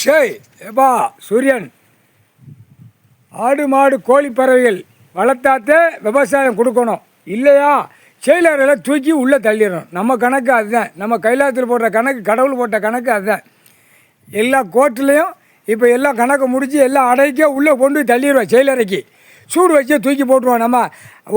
அக்ஷய் ஏப்பா சூரியன், ஆடு மாடு கோழி பறவைகள் வளர்த்தாத்தே விவசாயம் கொடுக்கணும். இல்லையா செயலரெல்லாம் தூக்கி உள்ளே தள்ளிடணும். நம்ம கணக்கு அதுதான். நம்ம கைலாசத்தில் போடுற கணக்கு, கடவுள் போட்ட கணக்கு அதுதான். எல்லா கோர்ட்லேயும் இப்போ எல்லாம் கணக்கை முடித்து எல்லாம் அடைக்க உள்ளே கொண்டு போய் தள்ளிடுவோம். செயலறைக்கு சூடு வச்சு தூக்கி போட்டுருவோம். நம்ம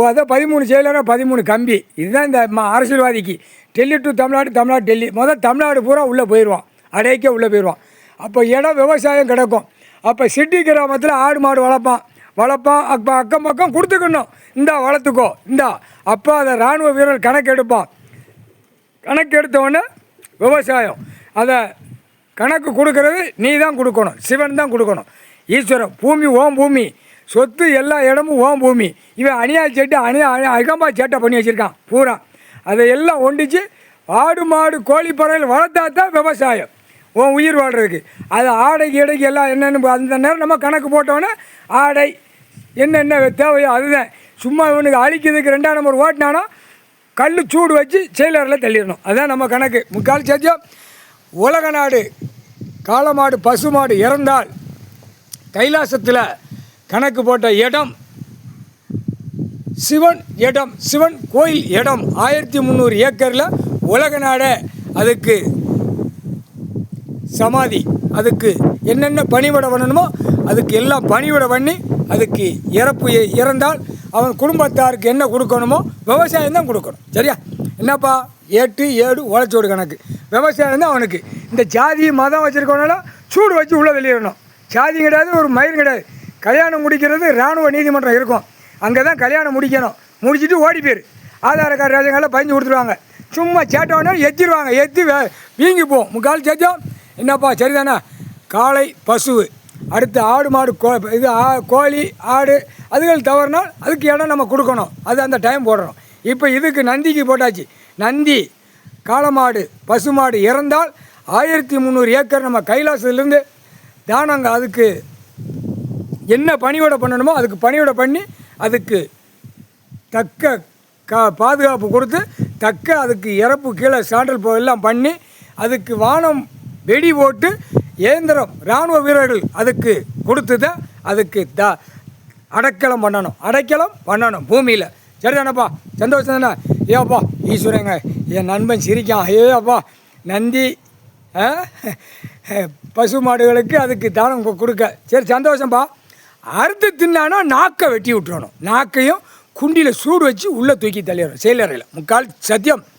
அதான் 13 செயலரை 13 கம்பி. இதுதான் இந்த அரசியல்வாதிக்கு. டெல்லி டு தமிழ்நாடு, தமிழ்நாடு டெல்லி. தமிழ்நாடு பூரா உள்ளே போயிடுவான், அடைக்க உள்ளே போயிடுவான். அப்போ இடம் விவசாயம் கிடக்கும். அப்போ சிட்டி கிராமத்தில் ஆடு மாடு வளர்ப்பான். அப்போ அக்கம் பக்கம் கொடுத்துக்கணும். இந்தா வளர்த்துக்கோ இந்தா. அப்போ அதை இராணுவ வீரர் கணக்கெடுப்பான். கணக்கெடுத்தவொடனே விவசாயம் அதை கணக்கு கொடுக்கறது நீ தான் கொடுக்கணும், சிவன் தான் கொடுக்கணும். ஈஸ்வரன் பூமி ஓம் பூமி, சொத்து எல்லா இடமும் ஓம் பூமி. இவன் அநியாய சேட்டை அகம்பா சேட்டை பண்ணி வச்சுருக்கான் பூரா. அதை எல்லாம் ஒண்டிச்சு ஆடு மாடு கோழி பறவைகள் வளர்த்தா தான் விவசாயம் உன் உயிர் வாழ்கிறதுக்கு. அது ஆடைக்கு இடைக்கு எல்லாம் என்னென்னு அந்த நேரம் நம்ம கணக்கு போட்டோன்னே ஆடை என்னென்ன தேவையோ அதுதான். சும்மா இவனுக்கு அழிக்கிறதுக்கு 2ஆம் நம்பர் ஓட்டினானா கல் சூடு வச்சு செயலரில் தள்ளிடணும். அதுதான் நம்ம கணக்கு. முக்கால் சத்தியம். உலக நாடு காளமாடு பசுமாடு இறந்தால் கைலாசத்தில் கணக்கு போட்ட இடம் சிவன் இடம், சிவன் கோயில் இடம் 1300 ஏக்கரில் உலக நாடே. அதுக்கு சமாதி, அதுக்கு என்னென்ன பணிவிடை பண்ணணுமோ அதுக்கு எல்லாம் பணிவிடை பண்ணி அதுக்கு இறந்தால் அவன் குடும்பத்தாருக்கு என்ன கொடுக்கணுமோ விவசாயம் தான் கொடுக்கணும். சரியா? என்னப்பா 8 7 உழைச்சோடு கணக்கு விவசாயம் தான் அவனுக்கு. இந்த ஜாதி மதம் வச்சுருக்கவனால சூடு வச்சு உள்ளே வெளியிடணும். ஜாதி கிடையாது, ஒரு மயிரும் கிடையாது. கல்யாணம் முடிக்கிறது இராணுவ நீதிமன்றம் இருக்கும், அங்கே தான் கல்யாணம் முடிக்கணும். முடிச்சுட்டு ஓடி போயிரு. ஆதார் கார்டு ரேஷன் பதிஞ்சு கொடுத்துருவாங்க. சும்மா சேட்டவனா எத்திடுவாங்க, எத்தி வீங்கி போகும். முக்கால் சேச்சம். என்னப்பா சரிதானே? காளை பசு, அடுத்து ஆடு மாடு கோழி ஆடு அதுகள் தவறுனால் அதுக்கு இடம் நம்ம கொடுக்கணும். அது அந்த டைம் போடுறோம். இப்போ இதுக்கு நந்திக்கு போட்டாச்சு. நந்தி காளமாடு பசுமாடு இறந்தால் 1300 ஏக்கர் நம்ம கைலாசத்துலேருந்து தானங்க அதுக்கு என்ன பணியோட பண்ணணுமோ அதுக்கு பணியோட பண்ணி அதுக்கு தக்க பாதுகாப்பு கொடுத்து அதுக்கு இறப்பு கீழே சாண்டல் எல்லாம் பண்ணி அதுக்கு வானம் வெடி போட்டு இயந்திரம் இராணுவ வீரர்கள் அதுக்கு கொடுத்து தான் அதுக்கு அடைக்கலம் பண்ணணும் பூமியில். சரிதானப்பா? சந்தோஷம் தானே? ஏப்பா ஈஸ்வரங்க என் நண்பன் சிரிக்கான். அப்பா நந்தி பசு மாடுகளுக்கு அதுக்கு தானம் கொடுக்க. சரி சந்தோஷம்ப்பா. அறுத்து தின்னானா நாக்கை வெட்டி விட்டுறணும். நாக்கையும் குண்டியில் சூடு வச்சு உள்ளே தூக்கி தள்ளிடணும் செயலறையில். முக்கால் சத்தியம்.